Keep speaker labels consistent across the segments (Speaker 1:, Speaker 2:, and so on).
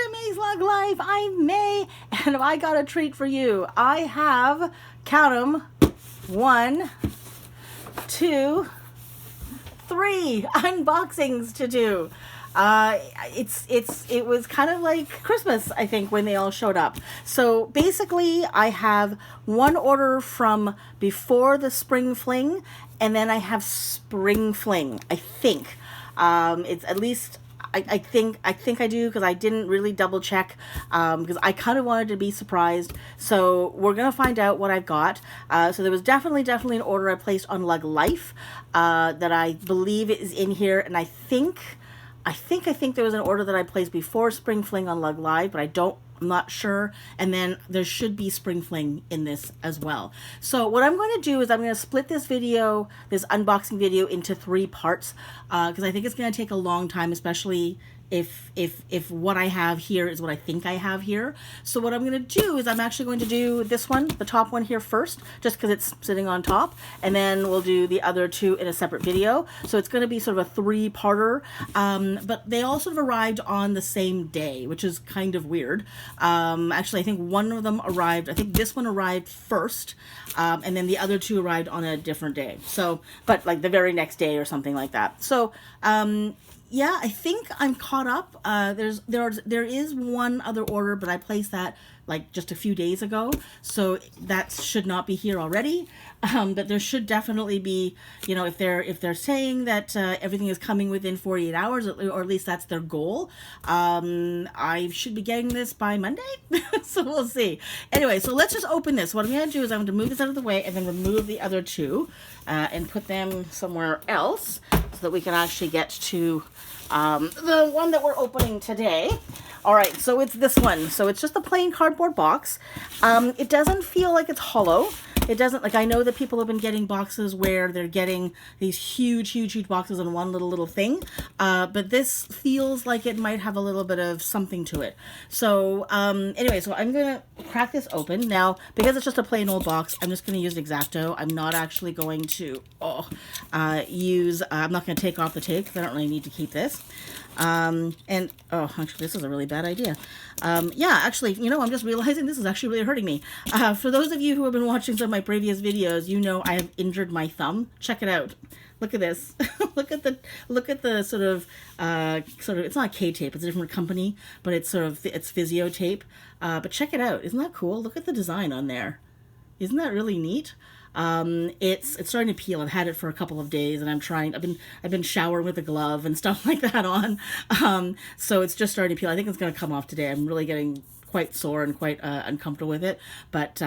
Speaker 1: MaysLugLife. I'm May, and I got a treat for you. I have, count 'em, 1, 2, 3 unboxings to do. It was kind of like Christmas, I think, when they all showed up. So basically, I have one order from before the Spring Fling, and then I have Spring Fling, I think. It's at least, I think I do, because I didn't really double check, because I kind of wanted to be surprised. So we're gonna find out what I've got. So there was definitely an order I placed on LugLife that I believe is in here, and I think there was an order that I placed before Spring Fling on LugLife, but I'm not sure. And then there should be Spring Fling in this as well. So what I'm going to do is I'm going to split this unboxing video into 3 parts, because I think it's going to take a long time, especially if what I have here is what I think I have here. So what I'm going to do is I'm actually going to do this one, the top one here first, just because it's sitting on top, and then we'll do the other 2 in a separate video. So it's going to be sort of a 3-parter, but they all sort of arrived on the same day, which is kind of weird. Actually, I think one of them arrived, I think this one arrived first, and then the other 2 arrived on a different day. So, but like the very next day or something like that. So, yeah, I think I'm caught up. There is one other order, but I placed that like just a few days ago, so that should not be here already. But there should definitely be, you know, if they're saying that everything is coming within 48 hours, or at least that's their goal. I should be getting this by Monday, so we'll see. Anyway, so let's just open this. What I'm going to do is I'm going to move this out of the way and then remove the other 2 and put them somewhere else, so that we can actually get to the one that we're opening today. All right, so it's this one. So it's just a plain cardboard box. It doesn't feel like it's hollow. It doesn't, like, I know that people have been getting boxes where they're getting these huge boxes on one little thing, but this feels like it might have a little bit of something to it. So anyway, so I'm gonna crack this open now. Because it's just a plain old box, I'm just gonna use X-Acto. I'm not actually going to I'm not gonna take off the tape, because I don't really need to keep this. And actually, this is a really bad idea. Yeah, actually, you know, I'm just realizing this is actually really hurting me. For those of you who have been watching some of my previous videos, you know I have injured my thumb. Check it out. Look at this. look at the sort of it's not K-tape, it's a different company, but it's it's physio tape. But check it out. Isn't that cool? Look at the design on there. Isn't that really neat? It's starting to peel. I've had it for a couple of days, and I've been showering with a glove and stuff like that on. So it's just starting to peel. I think it's going to come off today. I'm really getting quite sore and quite uncomfortable with it, but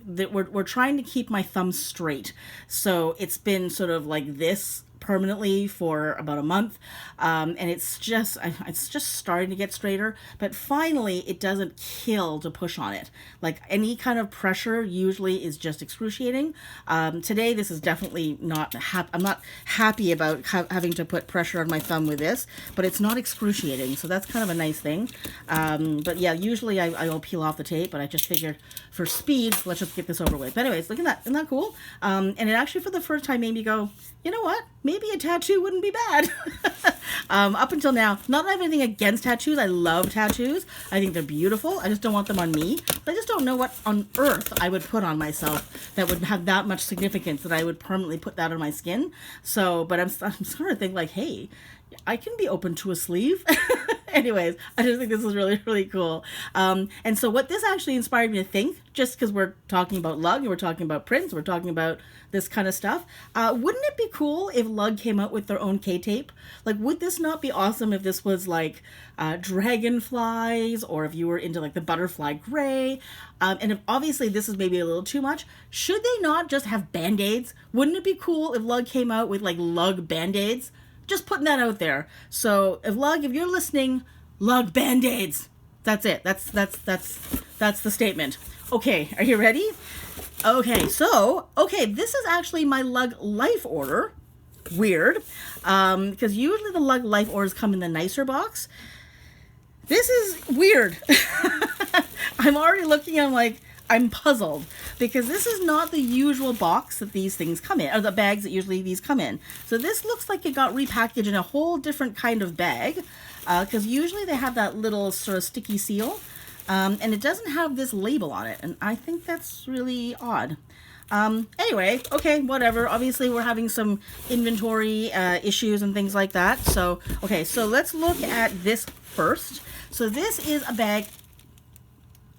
Speaker 1: we're trying to keep my thumb straight. So it's been sort of like this permanently for about a month, and it's just starting to get straighter, but finally it doesn't kill to push on it. Like, any kind of pressure usually is just excruciating. Today this is definitely not I'm not happy about having to put pressure on my thumb with this, but it's not excruciating, so that's kind of a nice thing. But yeah, usually I will peel off the tape, but I just figured for speed, let's just get this over with. But anyways, look at that. Isn't that cool? And it actually for the first time made me go, you know what? Maybe a tattoo wouldn't be bad. Up until now, not that I have anything against tattoos. I love tattoos. I think they're beautiful. I just don't want them on me. But I just don't know what on earth I would put on myself that would have that much significance that I would permanently put that on my skin. So, but I'm sort of thinking like, hey, I can be open to a sleeve. Anyways, I just think this is really, really cool. And so what this actually inspired me to think, just because we're talking about Lug, and we're talking about prints, we're talking about this kind of stuff, wouldn't it be cool if Lug came out with their own K-tape? Like, would this not be awesome if this was like dragonflies, or if you were into like the butterfly gray? And if obviously this is maybe a little too much, should they not just have Band-Aids? Wouldn't it be cool if Lug came out with like Lug Band-Aids? Just putting that out there. So if you're listening, Lug Band-Aids. That's it. That's the statement. Okay, are you ready? Okay, this is actually my LugLife order. Weird. Because usually the LugLife orders come in the nicer box. This is weird. I'm already looking, I'm like, I'm puzzled because this is not the usual box that these things come in, or the bags that usually these come in. So this looks like it got repackaged in a whole different kind of bag, because usually they have that little sort of sticky seal, and it doesn't have this label on it, and I think that's really odd. Anyway, okay, whatever. Obviously, we're having some inventory issues and things like that. So, okay, so let's look at this first. So this is a bag.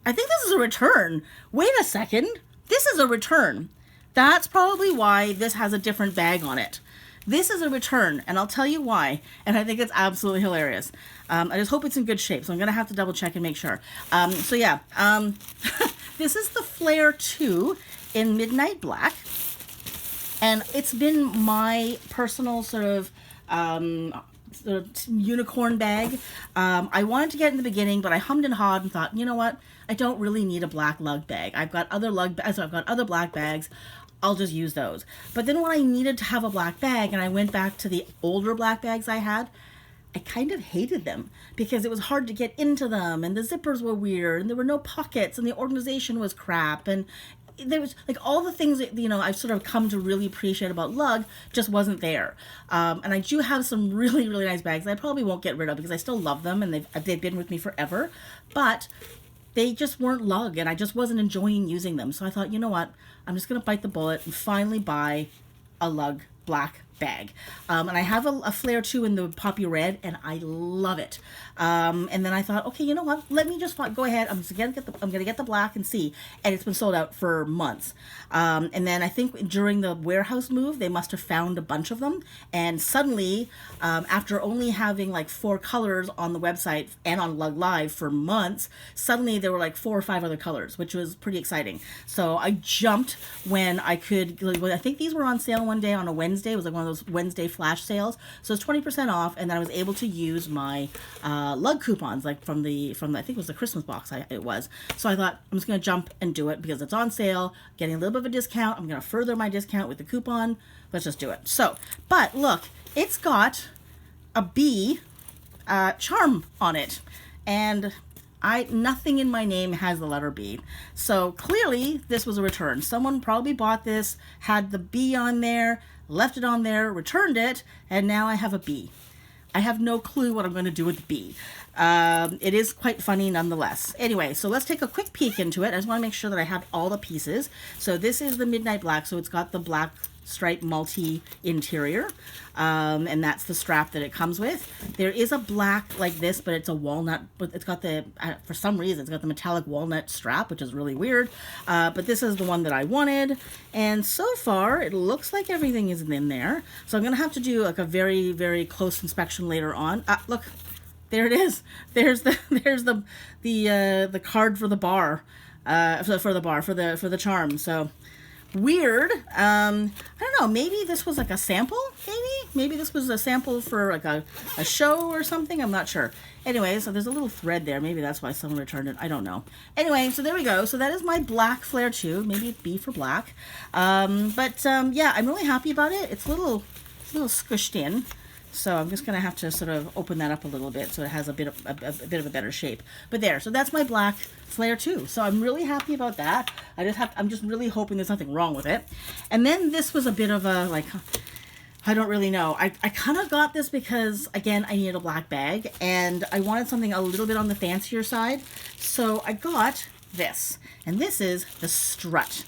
Speaker 1: I think this is a return. Wait a second. This is a return. That's probably why this has a different bag on it. This is a return, and I'll tell you why. And I think it's absolutely hilarious. I just hope it's in good shape, so I'm going to have to double check and make sure. So yeah, this is the Flare 2 in Midnight Black. And it's been my personal sort of unicorn bag. I wanted to get in the beginning, but I hummed and hawed and thought, you know what? I don't really need a black lug bag. I've got other black bags. I'll just use those. But then when I needed to have a black bag and I went back to the older black bags I had, I kind of hated them because it was hard to get into them and the zippers were weird and there were no pockets and the organization was crap and there was like all the things that, you know, I've sort of come to really appreciate about lug just wasn't there. And I do have some really, really nice bags that I probably won't get rid of because I still love them and they've been with me forever. But they just weren't lug and I just wasn't enjoying using them. So I thought, you know what, I'm just going to bite the bullet and finally buy a lug black bag. And I have a Flare 2 in the poppy red and I love it. And then I thought, okay, you know what, let me just go ahead. I'm going to get the black and see. And it's been sold out for months. And then I think during the warehouse move, they must have found a bunch of them. And suddenly, after only having like 4 colors on the website and on MaysLugLife for months, suddenly there were like 4 or 5 other colors, which was pretty exciting. So I jumped when I could. I think these were on sale one day on a Wednesday. It was like one of those Wednesday flash sales. So it's 20% off. And then I was able to use my lug coupons, like from the I think it was the Christmas box it was. So I thought I'm just going to jump and do it because it's on sale, getting a little bit of a discount. I'm going to further my discount with the coupon. Let's just do it. So, but look, it's got a bee charm on it, and nothing in my name has the letter B. So clearly this was a return. Someone probably bought this, had the B on there, left it on there, returned it, and now I have a B. I have no clue what I'm going to do with the B. It is quite funny nonetheless. Anyway, so let's take a quick peek into it. I just want to make sure that I have all the pieces. So this is the Midnight Black, so it's got the black stripe multi interior, and that's the strap that it comes with. There is a black like this, but it's a walnut, but it's got the, for some reason, it's got the metallic walnut strap, which is really weird, but this is the one that I wanted, and so far it looks like everything is in there, so I'm gonna have to do like a very, very close inspection later on. Look, there it is. There's the card for the bar, for the charm. So weird. I don't know, maybe this was like a sample, maybe this was a sample for like a show or something, I'm not sure. Anyway, so there's a little thread there, maybe that's why someone returned it, I don't know. Anyway, so there we go. So that is my black Flare 2, maybe B for black. Yeah, I'm really happy about it. It's a little squished in. So I'm just going to have to sort of open that up a little bit so it has a bit of a better shape. But there, so that's my black Flare 2. So I'm really happy about that. I'm just really hoping there's nothing wrong with it. And then this was a bit of a, like, I don't really know. I kind of got this because, again, I needed a black bag. And I wanted something a little bit on the fancier side. So I got this. And this is the Strut.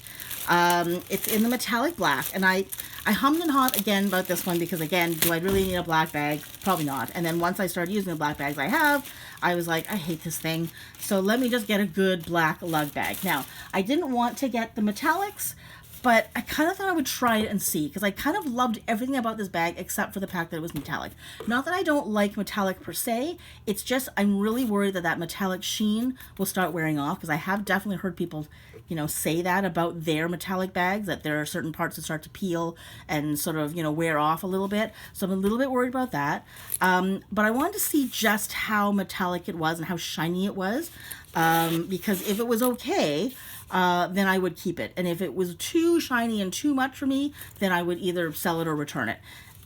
Speaker 1: It's in the metallic black, and I hummed and hawed again about this one because, again, do I really need a black bag? Probably not. And then once I started using the black bags I have, I was like, I hate this thing. So let me just get a good black lug bag. Now, I didn't want to get the metallics, but I kind of thought I would try it and see because I kind of loved everything about this bag except for the fact that it was metallic. Not that I don't like metallic per se, it's just I'm really worried that metallic sheen will start wearing off because I have definitely heard people, you know, say that about their metallic bags, that there are certain parts that start to peel and sort of, you know, wear off a little bit. So I'm a little bit worried about that. But I wanted to see just how metallic it was and how shiny it was. Because if it was okay, then I would keep it. And if it was too shiny and too much for me, then I would either sell it or return it.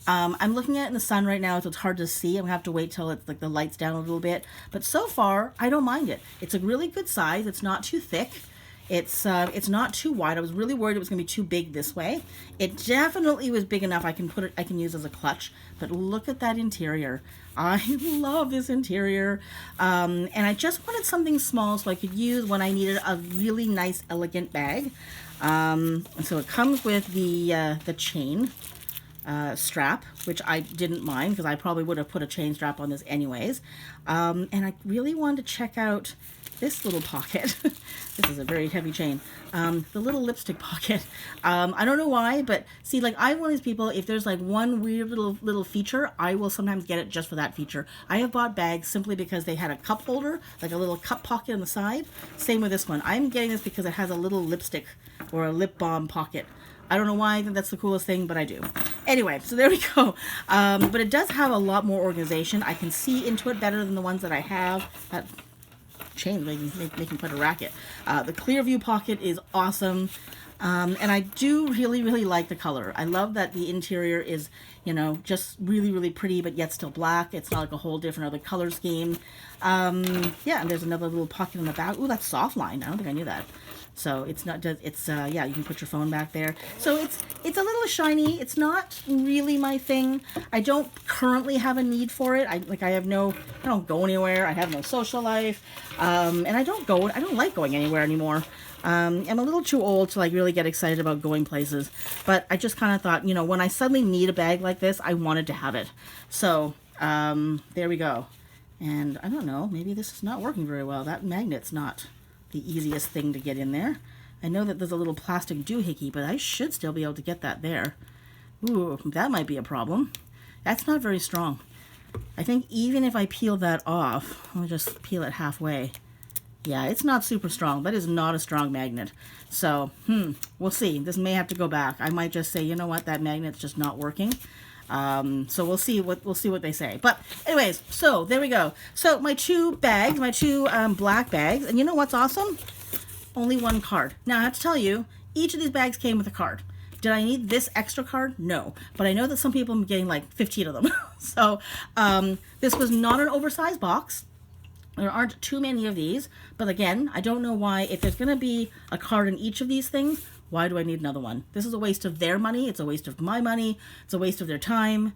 Speaker 1: I'm looking at it in the sun right now, so it's hard to see. I'm gonna have to wait till it's like the light's down a little bit. But so far, I don't mind it. It's a really good size. It's not too thick. It's not too wide. I was really worried it was going to be too big this way. It definitely was big enough I can use as a clutch. But look at that interior. I love this interior. And I just wanted something small so I could use when I needed a really nice, elegant bag. And so it comes with the chain strap, which I didn't mind because I probably would have put a chain strap on this anyways. And I really wanted to check out this little pocket. This is a very heavy chain. The little lipstick pocket. I don't know why, but see, like, I'm one of these people, if there's like one weird little feature, I will sometimes get it just for that feature. I have bought bags simply because they had a cup holder, like a little cup pocket on the side. Same with this one. I'm getting this because it has a little lipstick or a lip balm pocket. I don't know why I think that's the coolest thing, but I do. Anyway, so there we go. But it does have a lot more organization. I can see into it better than the ones that I have. That chain making quite a racket. The clear view pocket is awesome. And I do really, really like the color. I love that the interior is, you know, just really, really pretty, but yet still black. It's not like a whole different other color scheme. Yeah, and there's another little pocket in the back. Ooh, that's soft line. I don't think I knew that. So it's not just, it's, yeah, you can put your phone back there. So it's a little shiny. It's not really my thing. I don't currently have a need for it. I don't go anywhere. I have no social life. And I don't like going anywhere anymore. I'm a little too old to like really get excited about going places, but I just kind of thought, you know, when I suddenly need a bag like this, I wanted to have it. So, there we go. And I don't know, maybe this is not working very well. That magnet's not the easiest thing to get in there. I know that there's a little plastic doohickey, but I should still be able to get that there. Ooh, that might be a problem. That's not very strong. I think even if I peel that off, I'll just peel it halfway. Yeah, it's not super strong. That is not a strong magnet. So, we'll see. This may have to go back. I might just say, you know what, that magnet's just not working. So we'll see what they say. But anyways, so there we go. So my two bags, my two black bags, and you know what's awesome? Only one card. Now I have to tell you, each of these bags came with a card. Did I need this extra card? No. But I know that some people are getting like 15 of them. So this was not an oversized box. There aren't too many of these. But again, I don't know why. If there's going to be a card in each of these things, why do I need another one? This is a waste of their money. It's a waste of my money. It's a waste of their time.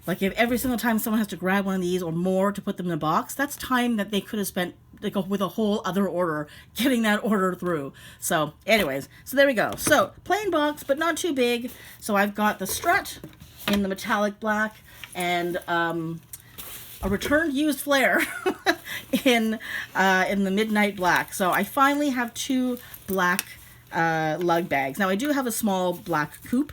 Speaker 1: Like if every single time someone has to grab one of these or more to put them in a box, that's time that they could have spent like with a whole other order, getting that order through. So anyways, so there we go. So plain box, but not too big. So I've got the strut in the metallic black and a returned used flare in the midnight black. So I finally have two black lug bags. Now I do have a small black coupe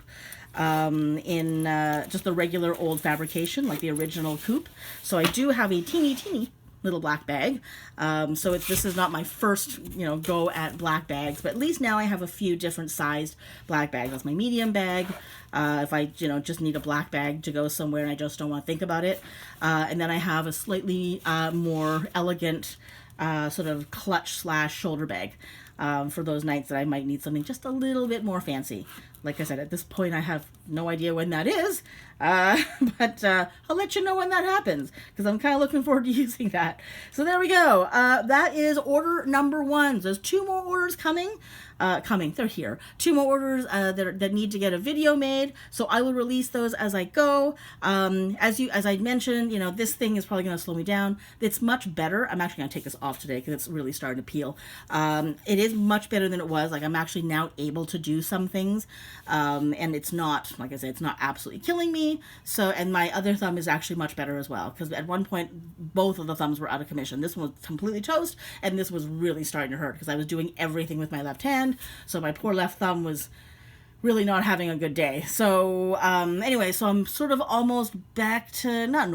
Speaker 1: in just the regular old fabrication, like the original coupe. So I do have a teeny little black bag. So this is not my first, go at black bags, but at least now I have a few different sized black bags. That's my medium bag. If I, just need a black bag to go somewhere and I just don't want to think about it. And then I have a slightly more elegant sort of clutch / shoulder bag. For those nights that I might need something just a little bit more fancy. Like I said, at this point I have no idea when that is, but I'll let you know when that happens, because I'm kind of looking forward to using that. So there we go. That is order number 1. There's 2 more orders coming. They're here. 2 more orders that need to get a video made, so I will release those as I go. As I mentioned, this thing is probably going to slow me down. It's much better. I'm actually going to take this off today because it's really starting to peel. It is much better than it was. Like, I'm actually now able to do some things, and it's not, like I said, it's not absolutely killing me. So, and my other thumb is actually much better as well, because at one point both of the thumbs were out of commission. This one was completely toast, and this was really starting to hurt because I was doing everything with my left hand. So my poor left thumb was really not having a good day. So anyway, so I'm sort of almost back to, not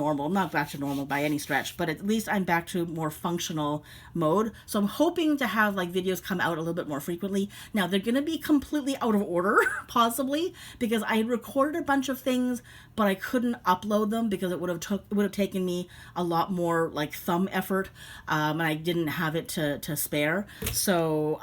Speaker 1: back to normal by any stretch, but at least I'm back to more functional mode. So I'm hoping to have like videos come out a little bit more frequently. Now they're going to be completely out of order, possibly, because I had recorded a bunch of things, but I couldn't upload them because it would have taken me a lot more like thumb effort, and I didn't have it to spare. So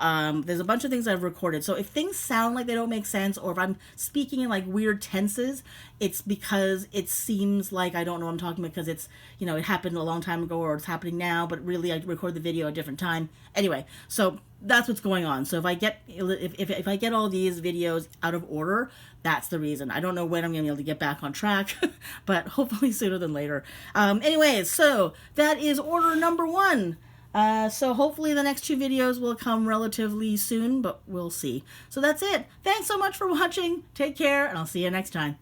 Speaker 1: there's a bunch of things I've recorded. So if things sound like they don't make sense, seconds, or if I'm speaking in like weird tenses, it's because it seems like I don't know what I'm talking about because it's, you know, it happened a long time ago or it's happening now, but really I record the video at a different time. Anyway, so that's what's going on. So if I get if I get all these videos out of order, that's the reason. I don't know when I'm going to be able to get back on track, but hopefully sooner than later. Anyways, so that is order number 1. So hopefully the next 2 videos will come relatively soon, but we'll see. So that's it. Thanks so much for watching. Take care, and I'll see you next time.